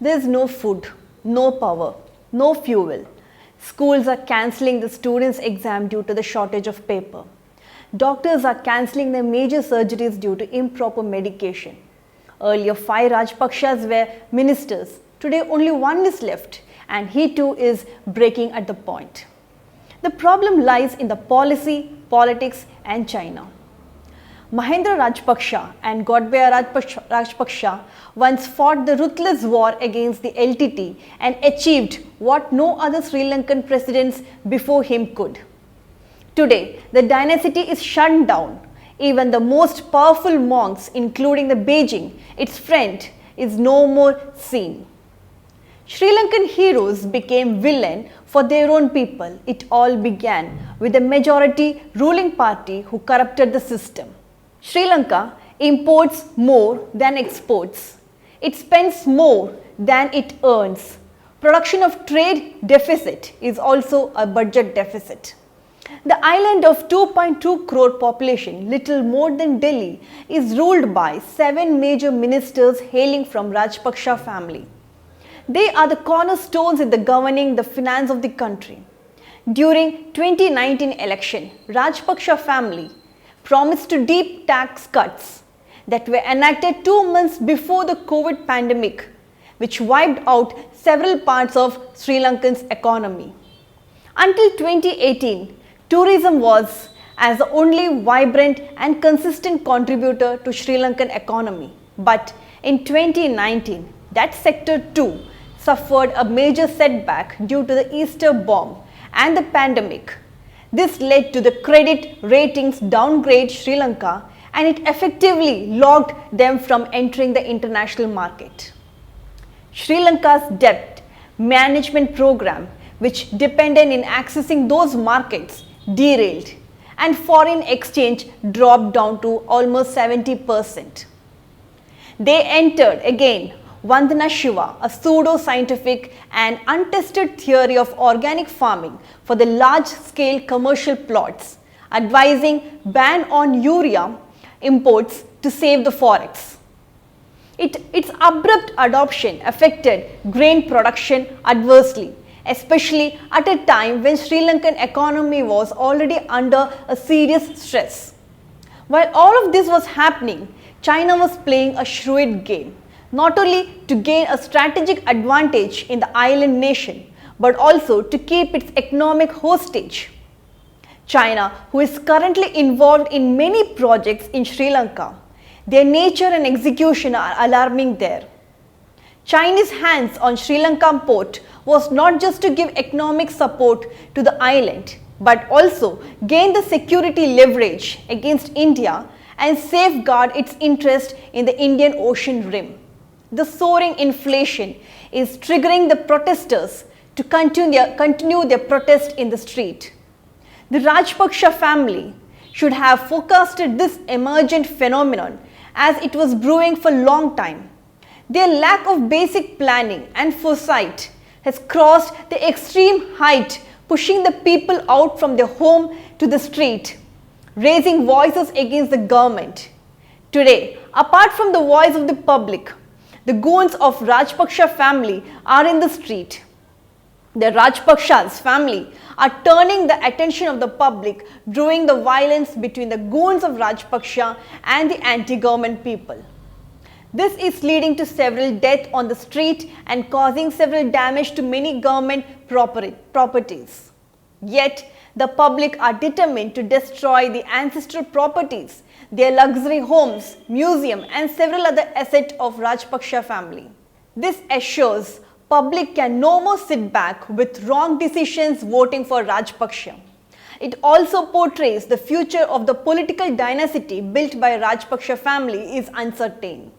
There is no food, no power, no fuel. Schools are cancelling the students' exam due to the shortage of paper. Doctors are cancelling their major surgeries due to improper medication. Earlier, 5 Rajapakshas were ministers. Today, only one is left, and he too is breaking at the point. The problem lies in the policy, politics, and China. Mahendra Rajapaksha and Godbaya Rajapaksha once fought the ruthless war against the LTT and achieved what no other Sri Lankan presidents before him could. Today, the dynasty is shut down. Even the most powerful monks, including the Beijing, its friend, is no more seen. Sri Lankan heroes became villains for their own people. It all began with the majority ruling party who corrupted the system. Sri Lanka imports more than exports. It spends more than it earns. Production of trade deficit is also a budget deficit. The island of 2.2 crore population, little more than Delhi, is ruled by 7 major ministers hailing from Rajapaksha family. They are the cornerstones in the governing the finance of the country. During 2019 election, Rajapaksha family promised to deep tax cuts that were enacted 2 months before the COVID pandemic, which wiped out several parts of Sri Lankan's economy. Until 2018, tourism was as the only vibrant and consistent contributor to Sri Lankan economy. But in 2019, that sector too suffered a major setback due to the Easter bomb and the pandemic. This led to the credit ratings downgrade Sri Lanka, and it effectively locked them from entering the international market. Sri Lanka's debt management program, which depended in accessing those markets, derailed, and foreign exchange dropped down to almost 70%. They entered again Vandana Shiva, a pseudo-scientific and untested theory of organic farming for the large-scale commercial plots, advising ban on urea imports to save the forex. Its abrupt adoption affected grain production adversely, especially at a time when Sri Lankan economy was already under a serious stress. While all of this was happening, China was playing a shrewd game, not only to gain a strategic advantage in the island nation, but also to keep its economic hostage. China, who is currently involved in many projects in Sri Lanka, their nature and execution are alarming there. Chinese hands on Sri Lanka port was not just to give economic support to the island, but also gain the security leverage against India and safeguard its interest in the Indian Ocean rim. The soaring inflation is triggering the protesters to continue their protest in the street. The Rajapaksha family should have forecasted this emergent phenomenon as it was brewing for a long time. Their lack of basic planning and foresight has crossed the extreme height, pushing the people out from their home to the street, raising voices against the government. Today, apart from the voice of the public, the goons of Rajapaksha family are in the street. The Rajapakshas family are turning the attention of the public, brewing the violence between the goons of Rajapaksha and the anti-government people. This is leading to several deaths on the street and causing several damage to many government properties. Yet, the public are determined to destroy the ancestral properties, their luxury homes, museum, and several other assets of Rajapaksha family. This assures public can no more sit back with wrong decisions voting for Rajapaksha. It also portrays the future of the political dynasty built by Rajapaksha family is uncertain.